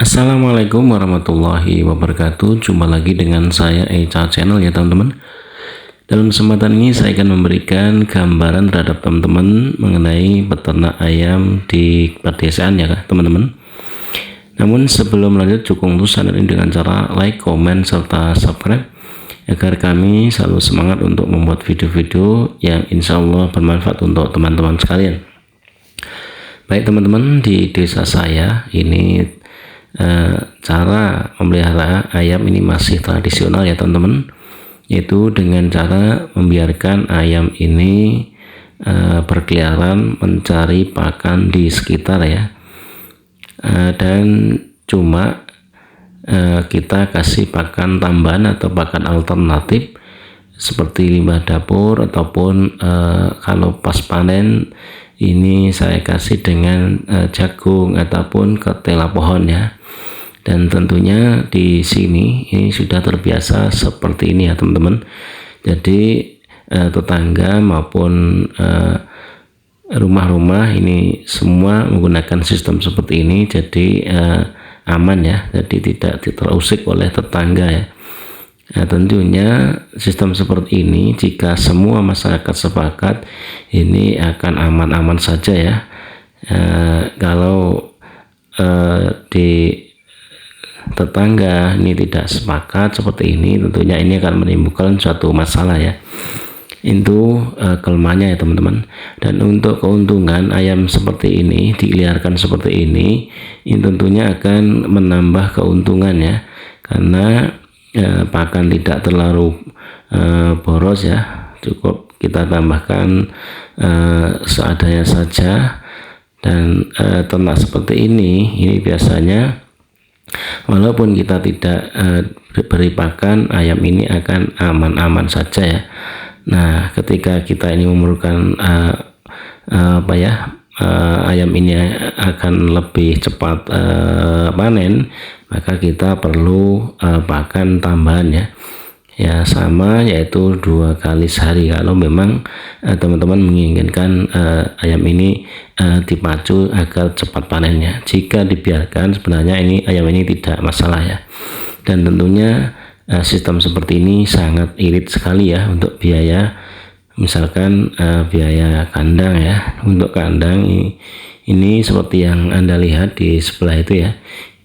Assalamualaikum warahmatullahi wabarakatuh. Jumpa lagi dengan saya Echa Channel ya teman-teman. Dalam kesempatan ini saya akan memberikan gambaran terhadap teman-teman mengenai peternak ayam di pedesaan ya teman-teman. Namun sebelum lanjut, dukung terus channel ini dengan cara like, komen, serta subscribe agar kami selalu semangat untuk membuat video-video yang insya Allah bermanfaat untuk teman-teman sekalian. Baik teman-teman, di desa saya ini cara memelihara ayam ini masih tradisional ya teman-teman, yaitu dengan cara membiarkan ayam ini berkeliaran mencari pakan di sekitar ya, dan cuma kita kasih pakan tambahan atau pakan alternatif seperti limbah dapur ataupun kalau pas panen ini saya kasih dengan jagung ataupun ketela pohon ya. Dan tentunya di sini ini sudah terbiasa seperti ini ya teman-teman. Jadi tetangga maupun rumah-rumah ini semua menggunakan sistem seperti ini, jadi aman ya, jadi tidak terusik oleh tetangga ya. Nah, tentunya sistem seperti ini jika semua masyarakat sepakat ini akan aman-aman saja ya. Kalau di tetangga ini tidak sepakat seperti ini, tentunya ini akan menimbulkan suatu masalah ya. Itu kelemahannya ya teman-teman. Dan untuk keuntungan ayam seperti ini diliarkan seperti ini tentunya akan menambah keuntungan ya, karena pakan tidak terlalu boros ya, cukup kita tambahkan seadanya saja. Dan ternak seperti ini biasanya walaupun kita tidak beri pakan, ayam ini akan aman-aman saja ya. Nah, ketika kita ini memerlukan ayam ini akan lebih cepat panen, maka kita perlu pakan tambahan ya sama, yaitu 2 kali sehari kalau memang teman-teman menginginkan ayam ini dipacu agar cepat panennya. Jika dibiarkan sebenarnya ini ayam ini tidak masalah ya. Dan tentunya sistem seperti ini sangat irit sekali ya untuk biaya. Misalkan biaya kandang ya, untuk kandang ini seperti yang Anda lihat di sebelah itu ya,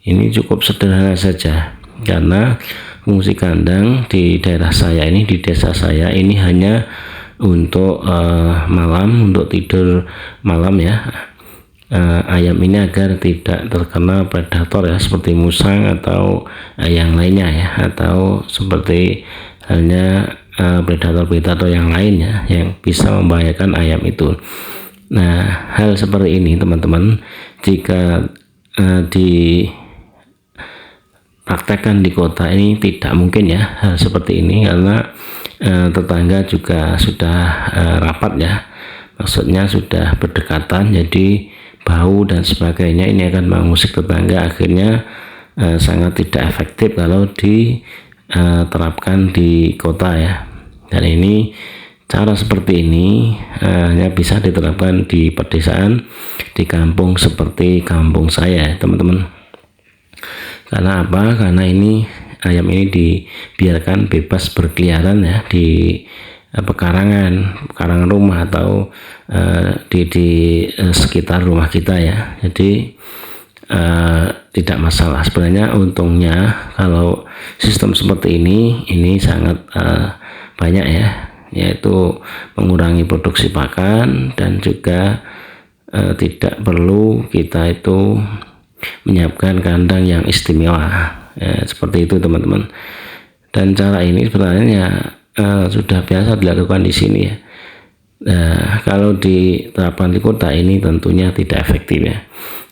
ini cukup sederhana saja, karena fungsi kandang di daerah saya ini, di desa saya ini hanya untuk malam, untuk tidur malam ya, ayam ini agar tidak terkena predator ya, seperti musang atau yang lainnya ya, atau seperti halnya predator-predator yang lainnya yang bisa membahayakan ayam itu. Nah, hal seperti ini teman-teman jika dipraktekkan di kota ini tidak mungkin ya hal seperti ini, karena tetangga juga sudah rapat ya, maksudnya sudah berdekatan, jadi bau dan sebagainya ini akan mengusik tetangga, akhirnya sangat tidak efektif kalau diterapkan di kota ya. Dan ini cara seperti ini hanya bisa diterapkan di pedesaan, di kampung seperti kampung saya teman-teman. Karena apa? Karena ini ayam ini dibiarkan bebas berkeliaran ya di pekarangan rumah atau di sekitar rumah kita ya. Jadi tidak masalah sebenarnya. Untungnya kalau sistem seperti ini sangat banyak ya, yaitu mengurangi produksi pakan dan juga tidak perlu kita itu menyiapkan kandang yang istimewa ya, seperti itu teman-teman. Dan cara ini sebenarnya sudah biasa dilakukan di sini ya. Nah, kalau diterapkan di kota ini tentunya tidak efektif ya.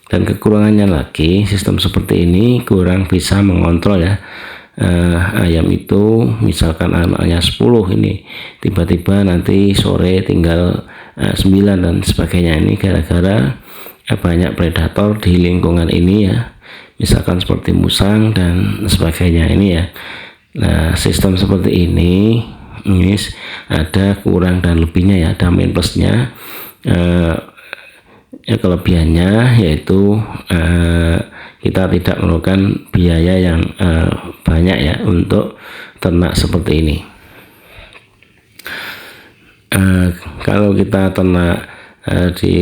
Dan kekurangannya lagi, sistem seperti ini kurang bisa mengontrol ya. Ayam itu misalkan anaknya 10 ini tiba-tiba nanti sore tinggal 9 dan sebagainya, ini gara-gara banyak predator di lingkungan ini ya, misalkan seperti musang dan sebagainya ini ya. Nah, sistem seperti ini ada kurang dan lebihnya ya. Ada minusnya, kelebihannya yaitu kita tidak memerlukan biaya yang banyak ya untuk ternak seperti ini. Kalau kita ternak di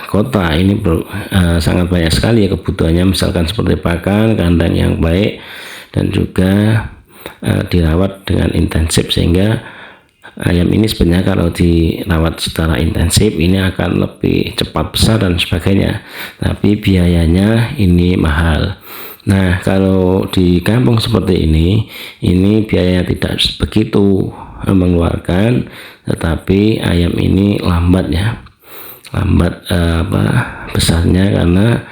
kota ini sangat banyak sekali ya kebutuhannya, misalkan seperti pakan, kandang yang baik, dan juga dirawat dengan intensif, sehingga ayam ini sebenarnya kalau dirawat secara intensif ini akan lebih cepat besar dan sebagainya, tapi biayanya ini mahal. Nah, kalau di kampung seperti ini biayanya tidak begitu mengeluarkan, tetapi ayam ini lambat besarnya, karena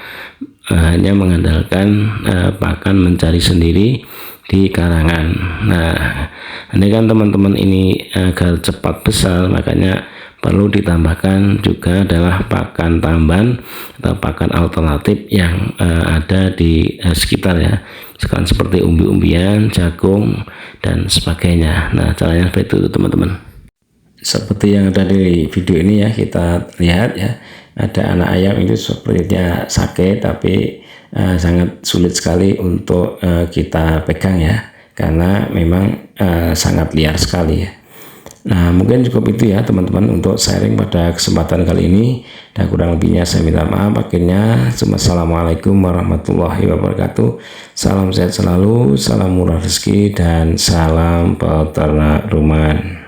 hanya mengandalkan pakan mencari sendiri di karangan. Nah, ini kan teman-teman ini agar cepat besar, makanya perlu ditambahkan juga adalah pakan tambahan atau pakan alternatif yang ada di sekitar ya, misalkan seperti umbi-umbian, jagung, dan sebagainya. Nah, caranya seperti itu teman-teman. Seperti yang ada di video ini ya, kita lihat ya, ada anak ayam itu sepertinya sakit, tapi sangat sulit sekali untuk kita pegang ya, karena memang sangat liar sekali ya. Nah, mungkin cukup itu ya teman-teman untuk sharing pada kesempatan kali ini, dan kurang lebihnya saya minta maaf. Akhirnya, Assalamualaikum warahmatullahi wabarakatuh. Salam sehat selalu, salam murah rezeki, dan salam peternak rumahan.